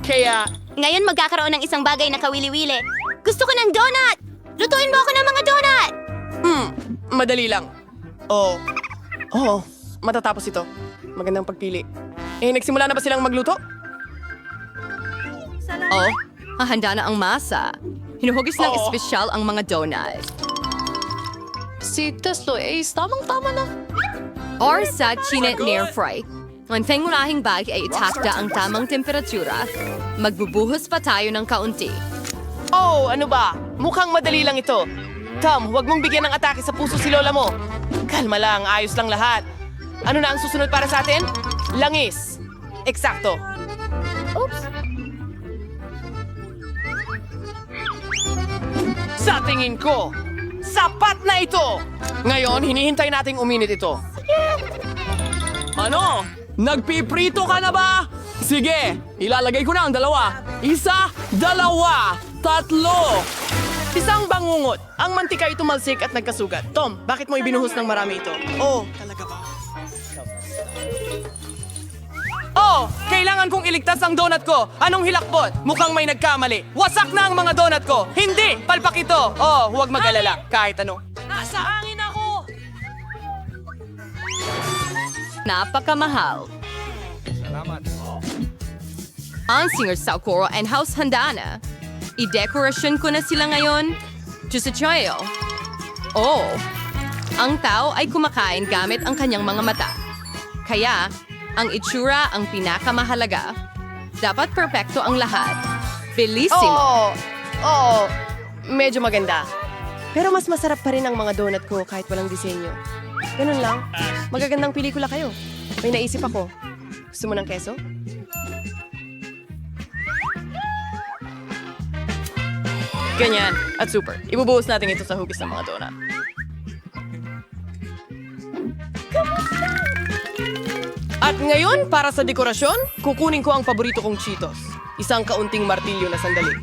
Kaya, Ngayon magkakaroon ng isang bagay na kawili-wili. Gusto ko ng donut! Lutuin mo ako ng mga donut! madali lang. Matatapos ito. Magandang pagpili. Nagsimula na ba silang magluto? Oh, hahanda na ang masa. Hinuhugis ng Oo. espesyal ang mga donut. Si Tesla Ace, tamang-tama na. Or sa chinet near fry. Ang pangunahing bag ay itakda ang tamang temperatura. Magbubuhos pa tayo ng kaunti. Ano ba? Mukhang madali lang ito. Tom, huwag mong bigyan ng atake sa puso si Lola mo. Kalma lang, ayos lang lahat. Ano na ang susunod para sa atin? Langis. Eksakto. Oops! Sa tingin ko, sapat na ito! Ngayon, hinihintay nating uminit ito. Ano? Nagpiprito ka na ba? Sige, ilalagay ko na ang dalawa. Isa, dalawa, tatlo. Isang bangungot. Ang mantika ay tumalsik at nagkasugat. Tom, bakit mo ibinuhos ng marami ito? Talaga ba? Kailangan kong iligtas ang donut ko. Anong hilakbot? Mukhang may nagkamali. Wasak na ang mga donut ko. Hindi, palpak ito. Huwag mag-alala. Kahit ano. Nasa hangin ako! Napakamahal. Ang Singer Saukoro and House handa na. I-dekorasyon ko na sila ngayon. Diyos sa Choyo. Ang tao ay kumakain gamit ang kanyang mga mata. Kaya, ang itsura ang pinakamahalaga. Dapat perpekto ang lahat. Bellissimo. Medyo maganda. Pero mas masarap pa rin ang mga donut ko kahit walang disenyo. Ganun lang. Magagandang pelikula kayo. May naisip ako. Gusto mo ng keso? Ganyan. At super. Ibubuhos natin ito sa hugis ng mga donut. At ngayon, para sa dekorasyon, kukunin ko ang paborito kong Cheetos. Isang kaunting martilyo na sandali.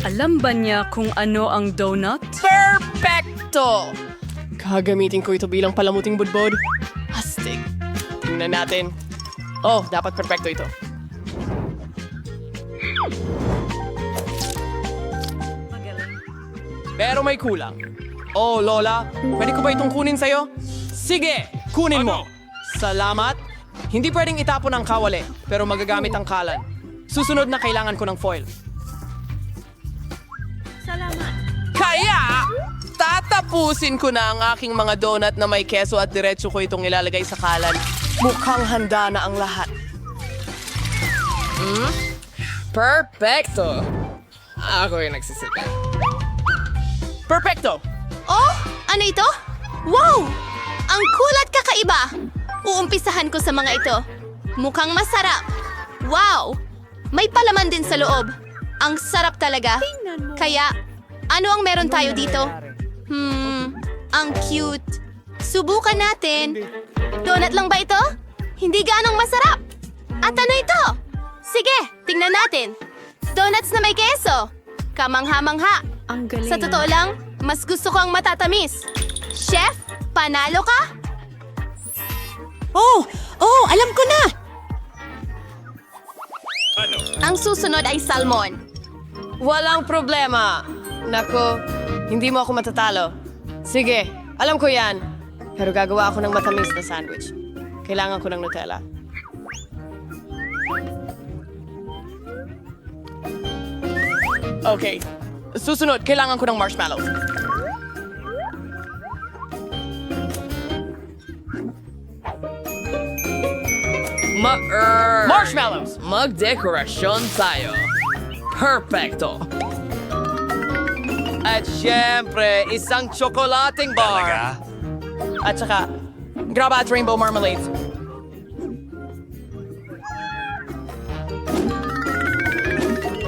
Alam ba niya kung ano ang donut? Perfecto! Gagamitin ko ito bilang palamuting budbod. Astig. Tingnan natin. Dapat perfecto ito. Pero may kulang. Lola, pwede ko ba itong kunin sa'yo? Sige, kunin mo. Salamat. Hindi pwedeng itapon ang kawali, pero magagamit ang kalan. Susunod na kailangan ko ng foil. Kaya, tatapusin ko na ang aking mga donut na may keso at diretso ko itong ilalagay sa kalan. Mukhang handa na ang lahat. Perfecto! Ako yung nagsisika. Perfecto! Ano ito? Wow! Ang kulat kakaiba! Uumpisahan ko sa mga ito. Mukhang masarap. Wow! May palaman din sa loob. Ang sarap talaga. Kaya, ano ang meron tayo dito? Ang cute. Subukan natin. Donut lang ba ito? Hindi ganong masarap. At ano ito? Sige, tingnan natin. Donuts na may keso. Kamangha-mangha. Ang galing. Sa totoo lang, mas gusto ko ang matatamis. Chef, panalo ka? Alam ko na! Ang susunod ay salmon. Walang problema. Nako, hindi mo ako matatalo. Sige, alam ko yan. Pero gagawa ako ng matamis na sandwich. Kailangan ko ng Nutella. Okay. Susunod, kailangan ko ng marshmallows. Marshmallows! Magdekorasyon tayo. Perfecto. At syempre, isang tsokolating bar. At saka, graba at rainbow marmalade.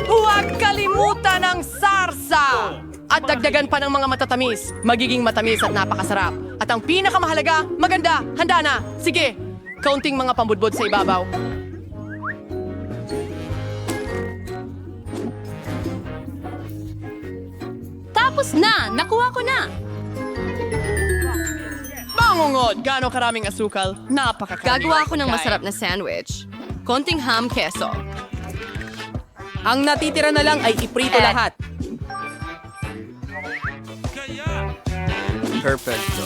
Huwag kalimutan ang sarsa! At dagdagan pa ng mga matatamis. Magiging matamis at napakasarap. At ang pinakamahalaga, maganda, handa na. Sige, kaunting mga pambudbod sa ibabaw. Tapos na! Nakuha ko na! Bangungod, gaano karaming asukal. Napakakarami. Gagawa ako ng masarap na sandwich. Konting ham keso. Ang natitira na lang ay iprito lahat. Perfecto.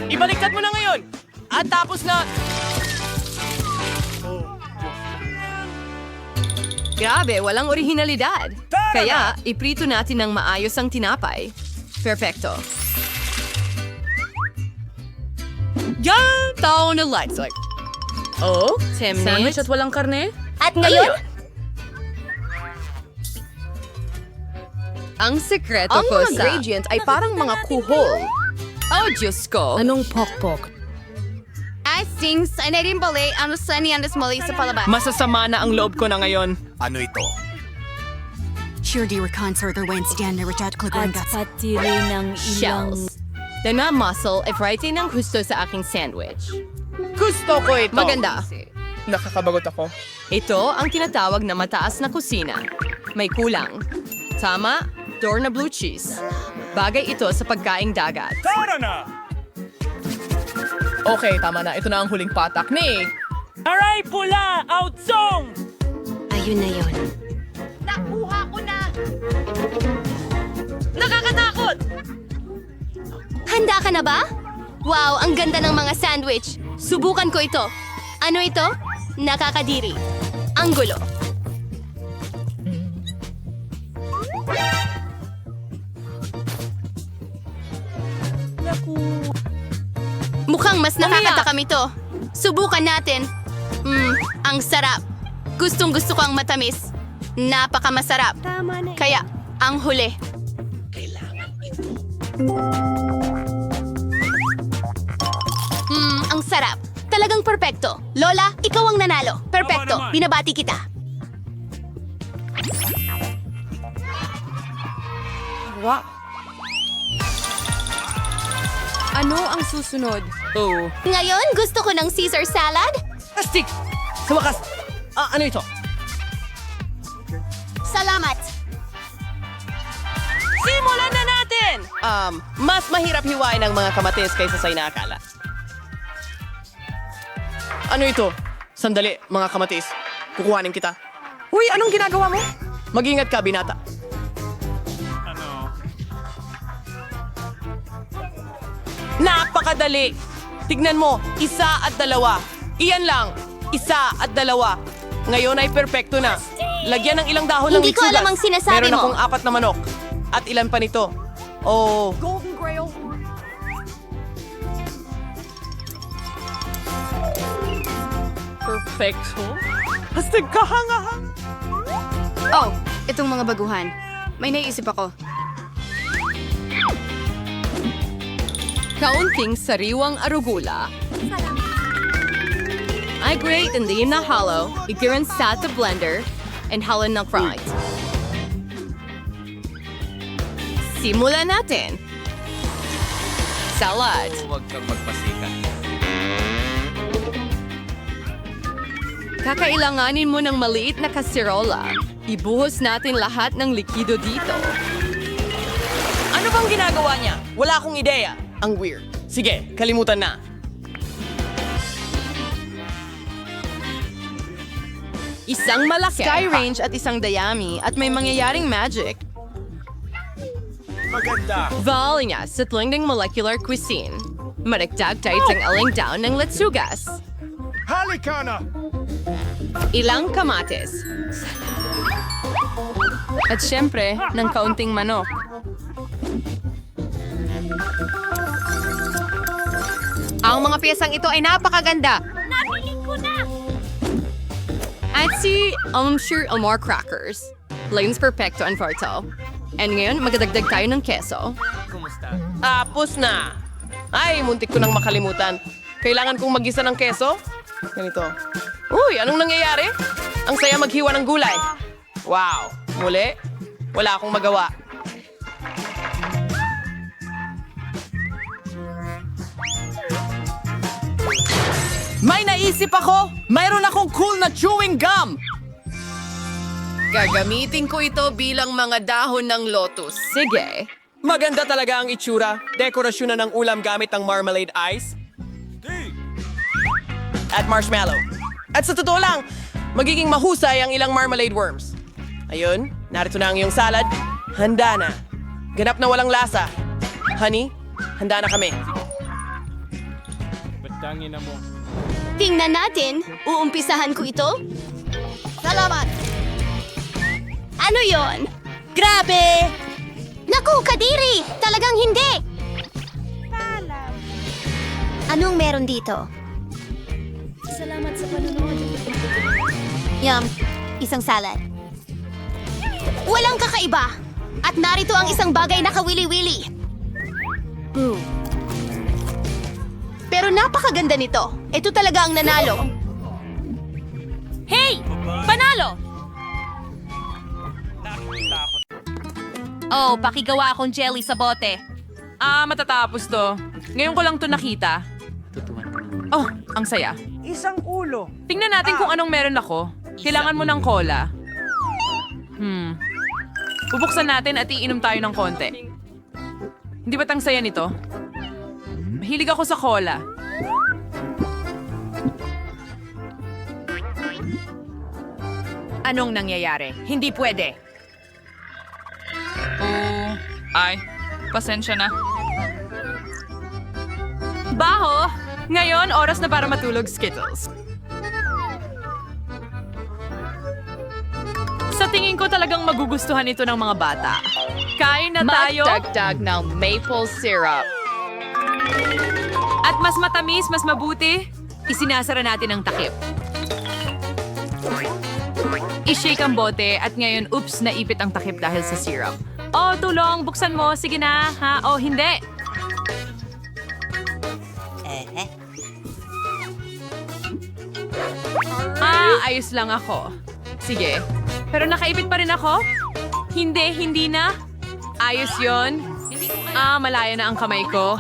Ibaliktad mo na ngayon. At tapos na... Grabe, walang orihinalidad. Kaya, iprito natin ng maayos ang tinapay. Perfecto. Yan! Tao na lights like... Oh? 10 Sandwich minutes. at walang karne? At ngayon, Ang sekreto Ang ko mga sa... ingredient ay parang mga kuhol. Oh, Diyos ko. Anong pokpok? I think sa na rin bali ang sani ang mali sa palabas. Masasama na ang loob ko na ngayon. Ano ito? At pati rin ng ilang... Shells. Dana muscle if writing ng gusto sa aking sandwich. Gusto ko ito. Maganda. Nakakabagot ako. Ito ang tinatawag na mataas na kusina. May kulang. Tama, door na blue cheese. Bagay ito sa pagkaing dagat. Okay, tama na. Ito na ang huling patak ni... Ayun na yun. Nakuha ko na! Nakakatakot! Handa ka na ba? Wow, ang ganda ng mga sandwich. Subukan ko ito. Ano ito? Nakakadiri. Ang gulo. Mukhang mas nakakatakam ito. Subukan natin. Ang sarap. Gustong gusto ko ang matamis. Napakamasarap. Kaya, ang huli. Ang sarap. Talagang perpekto. Lola, ikaw ang nanalo. Perpekto. Binabati kita. Ano ang susunod? Oh. Ngayon, gusto ko ng Caesar salad. Astig! Sa wakas! Ano ito? Salamat. Simulan na natin! Mas mahirap hiwain ang mga kamatis kaysa sa inaakala. Ano ito? Sandali, mga kamatis. Kukuhanin kita. Uy, anong ginagawa mo? Mag-ingat ka, binata. Napakadali! Tignan mo, 1 at 2. Iyan lang, 1 at 2. Ngayon ay perpekto na. Lagyan ng ilang dahon ng Hindi ko mitsugas. alam ang sinasabi Meron mo. akong 4 na manok. At ilan pa nito? Oh. Perfecto. Hastig kahangahang. Oh, itong mga baguhan. May naisip ako. Kaunting sariwang arugula. I grate and leave na hollow, igiran sa blender, and halon ng fried. Simulan natin. Salad. Huwag kang magpasikat. Kakailanganin mo ng maliit na kaserola. Ibuhos natin lahat ng likido dito. Ano bang ginagawa niya? Wala akong ideya. Ang weird. Sige, kalimutan na. Isang malaki. Sky range at isang dayami at may mangyayaring magic. Maganda. Valinya sa tlingding molecular cuisine. Maragdag tayo ang aling down ng letsugas. Halika na! Ilang kamatis. At syempre, ng kaunting manok. Ang mga piyesang ito ay napakaganda. Nabili ko na! At si sure more crackers. Lanes perfecto and farto. And ngayon, magdadagdag tayo ng keso. Tapos na. Ay, muntik ko nang makalimutan. Kailangan kong magisa ng keso? Ganito. Uy, anong nangyayari? Ang saya maghiwa ng gulay. Wow. Muli, wala akong magawa. May naisip ako! Mayroon akong cool na chewing gum! Gagamitin ko ito bilang mga dahon ng lotus. Sige. Maganda talaga ang itsura. Dekorasyon na ng ulam gamit ang marmalade ice. At marshmallow. At sa totoo lang, magiging mahusay ang ilang marmalade worms. Ayun, narito na ang iyong salad. Handa na. Ganap na walang lasa. Honey, handa na kami. Tingnan natin. Uumpisahan ko ito. Salamat! Ano yon? Grabe! Naku, Kadiri! Talagang hindi! Anong meron dito? Salamat sa panunod. Isang salad. Walang kakaiba! At narito ang isang bagay na kawili-wili. Pero napakaganda nito. Ito talaga ang nanalo. Hey! Panalo! Oh, pakigawa akong jelly sa bote. Matatapos to. Ngayon ko lang to nakita. Oh, ang saya. Isang ulo. Tingnan natin kung anong meron ako. Kailangan mo ng cola. Bubuksan natin at iinom tayo ng konti. Hindi ba't ang saya nito? Mahilig ako sa cola. Anong nangyayari? Hindi pwede. Pasensya na. Baho! Ngayon, oras na para matulog, Skittles. Sa tingin ko talagang magugustuhan ito ng mga bata. Kain na tayo. Magdagdag ng maple syrup. At mas matamis, mas mabuti, isinasara natin ang takip. I-shake ang bote at ngayon, oops, naipit ang takip dahil sa syrup. Oh, tulong, buksan mo. Sige na, ha? Oh, hindi. Ayos lang ako. Sige. Pero nakaipit pa rin ako? Hindi na. Ayos yon. Malaya na ang kamay ko.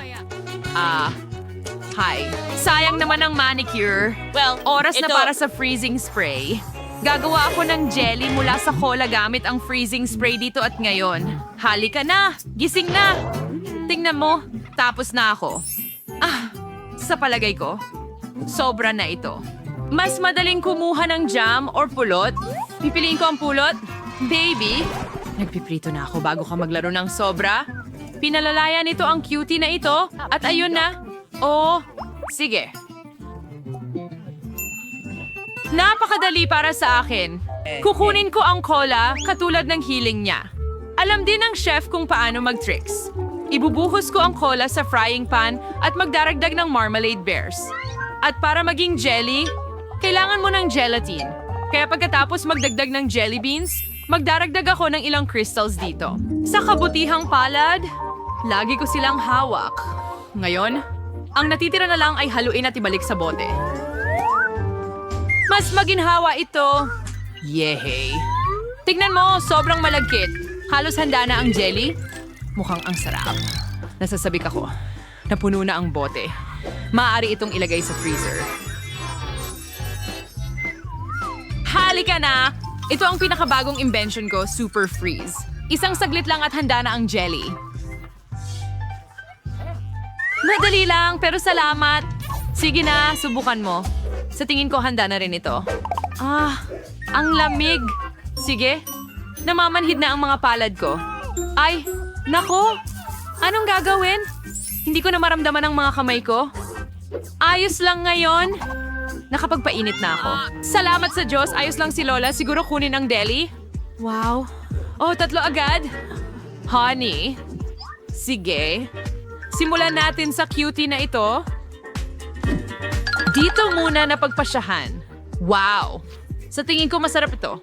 Hi. Sayang naman ang manicure. Well, oras na para sa freezing spray. Gagawa ako ng jelly mula sa cola gamit ang freezing spray dito at ngayon. Halika na! Gising na! Tingnan mo, tapos na ako. Sa palagay ko, sobra na ito. Mas madaling kumuha ng jam or pulot. Pipiliin ko ang pulot. Baby, nagpiprito na ako bago ka maglaro ng sobra. Pinalalaya nito ang cutie na ito at ayun na. Oh, sige. Napakadali para sa akin. Kukunin ko ang cola katulad ng hiling niya. Alam din ng chef kung paano mag-tricks. Ibubuhos ko ang cola sa frying pan at magdaragdag ng marmalade bears. At para maging jelly, kailangan mo ng gelatin. Kaya pagkatapos magdagdag ng jelly beans, magdaragdag ako ng ilang crystals dito. Sa kabutihang palad, lagi ko silang hawak. Ngayon, ang natitira na lang ay haluin at ibalik sa bote. Mas maginhawa ito. Yehey. Tignan mo, sobrang malagkit. Halos handa na ang jelly. Mukhang ang sarap. Nasasabik ako. Napuno na ang bote. Maaari itong ilagay sa freezer. Halika na! Ito ang pinakabagong invention ko, Super Freeze. Isang saglit lang at handa na ang jelly. Madali lang, pero salamat. Sige na, subukan mo. Sa tingin ko, handa na rin ito. Ang lamig. Sige, namamanhid na ang mga palad ko. Ay, nako! Anong gagawin? Hindi ko na maramdaman ang mga kamay ko. Ayos lang ngayon. Nakapagpainit na ako. Salamat sa Diyos, ayos lang si Lola. Siguro kunin ang deli. Wow. Oh, 3 agad? Honey. Sige. Simulan natin sa cutie na ito. Dito muna napagpasyahan. Wow! Sa tingin ko masarap ito.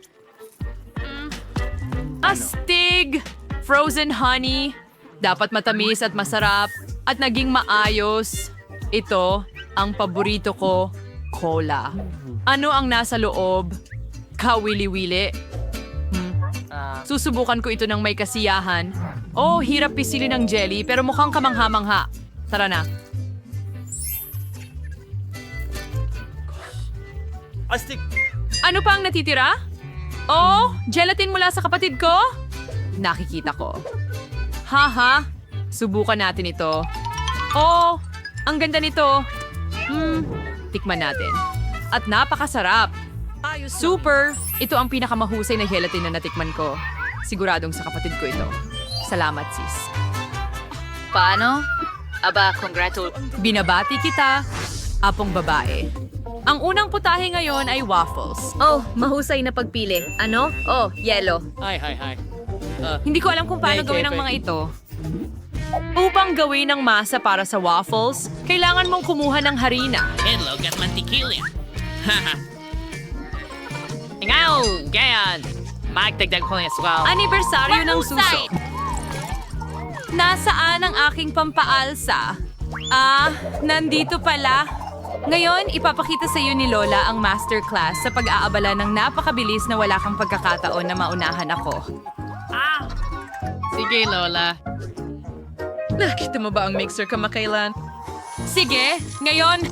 Astig! Frozen honey. Dapat matamis at masarap. At naging maayos. Ito, ang paborito ko, cola. Ano ang nasa loob? Kawili-wili. Susubukan ko ito ng may kasiyahan. Oh, hirap pisilin ng jelly pero mukhang kamangha-mangha. Tara na. Astig. Ano pa ang natitira? Oh, gelatin mula sa kapatid ko? Nakikita ko. Haha, Subukan natin ito. Oh, ang ganda nito. Tikman natin. At napakasarap. Super! Ito ang pinakamahusay na gelatin na natikman ko. Siguradong sa kapatid ko ito. Salamat, sis. Paano? Binabati kita, apong babae. Ang unang putahe ngayon ay waffles. Oh, mahusay na pagpili. Ano? Oh, yellow. Hi. Hindi ko alam kung paano gawin ang mga ito. Upang gawin ang masa para sa waffles, kailangan mong kumuha ng harina. Itlog at mantikilya. Ngaw! Gayan! Magdagdag ko ng aswal. Anibersaryo ng suso. Nasaan ang aking pampaalsa? Nandito pala. Ngayon, ipapakita sa iyo ni Lola ang masterclass sa pag-aabala ng napakabilis na wala kang pagkakataon na maunahan ako. Sige, Lola. Nakita mo ba ang mixer kamakailan? Sige, ngayon.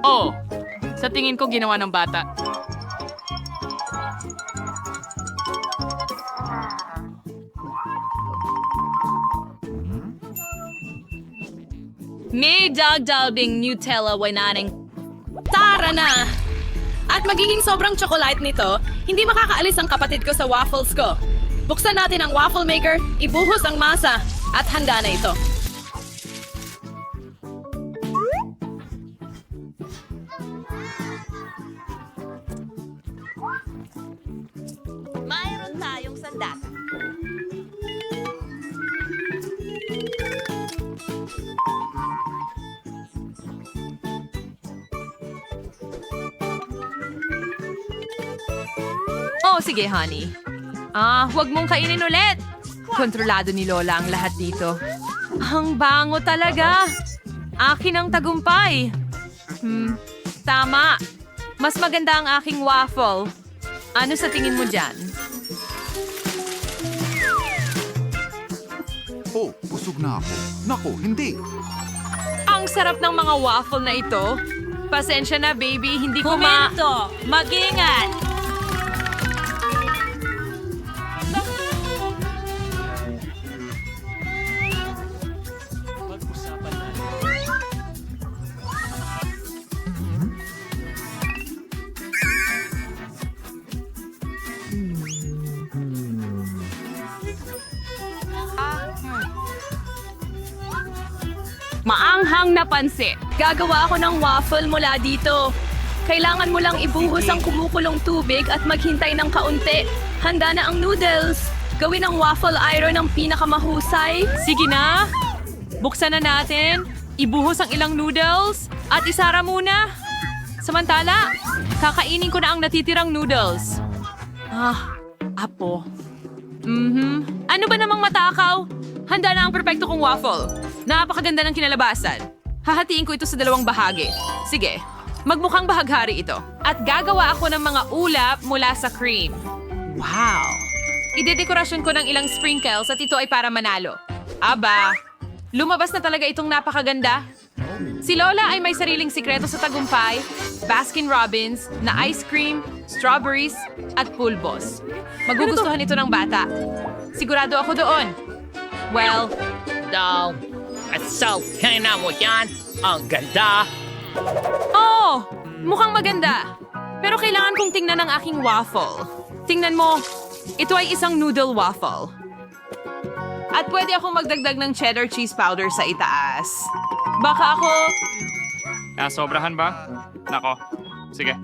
Oh, sa tingin ko ginawa ng bata. May dagdagbing Nutella winaning. Tara na! At magiging sobrang chocolate nito, hindi makakaalis ang kapatid ko sa waffles ko. Buksan natin ang waffle maker, ibuhos ang masa, at handa na ito. Mayroon tayong sandat. Oh, sige, honey. Huwag mong kainin ulit. Kontrolado ni Lola ang lahat dito. Ang bango talaga. Akin ang tagumpay. Tama. Mas maganda ang aking waffle. Ano sa tingin mo dyan? Oh, busog na ako. Nako, hindi. Ang sarap ng mga waffle na ito. Pasensya na, baby. Hindi ko Mag-ingat! Maanghang na pansit. Gagawa ako ng waffle mula dito. Kailangan mo lang ibuhos ang kumukulong tubig at maghintay ng kaunti. Handa na ang noodles. Gawin ang waffle iron ang pinakamahusay. Sige na. Buksan na natin. Ibuhos ang ilang noodles. At isara muna. Samantala, kakainin ko na ang natitirang noodles. Apo. Ano ba namang matakaw? Handa na ang perpekto kong waffle. Napakaganda ng kinalabasan. Hahatiin ko ito sa dalawang bahagi. Sige, magmukhang bahaghari ito. At gagawa ako ng mga ulap mula sa cream. Wow! Idedekorasyon ko ng ilang sprinkles at ito ay para manalo. Aba, lumabas na talaga itong napakaganda. Si Lola ay may sariling sikreto sa tagumpay, Baskin-Robbins, na ice cream, strawberries, at pulbos. Magugustuhan ito ng bata. Sigurado ako doon. Well, Daw. Asal, tingnan mo yan. Ang ganda. oh! Mukhang maganda. Pero kailangan kong tingnan ang aking waffle. Tingnan mo, ito ay isang noodle waffle. At pwede akong magdagdag ng cheddar cheese powder sa itaas. Baka ako... Sobrahan ba? Nako. Sige.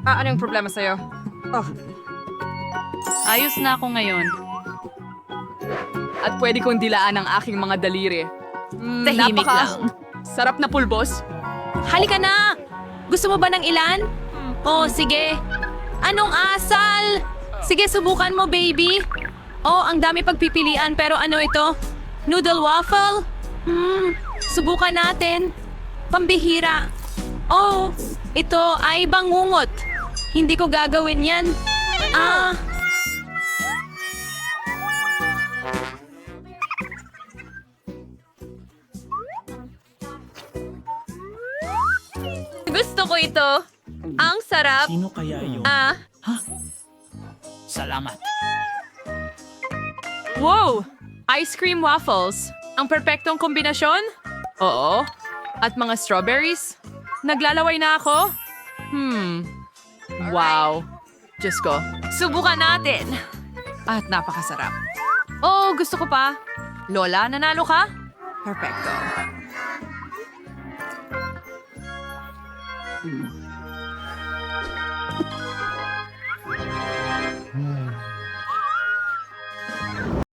ano yung problema sa'yo? Ayos na ako ngayon. At pwede kong dilaan ang aking mga daliri. Tahimik lang. Sarap na pulbos. Halika na! Gusto mo ba ng ilan? Oh, sige. Anong asal? Sige, subukan mo, baby. Oh, ang dami pagpipilian, pero ano ito? Noodle waffle? Subukan natin. Pambihira. Oh, ito ay bangungot. Hindi ko gagawin yan. ito. Ang sarap. Sino kaya yun? Salamat. Wow! Ice cream waffles. Ang perpektong kombinasyon? Oo. At mga strawberries? Naglalaway na ako? Wow. Diyos ko. Subukan natin. At napakasarap. Oh, gusto ko pa. Lola, nanalo ka? Perfecto.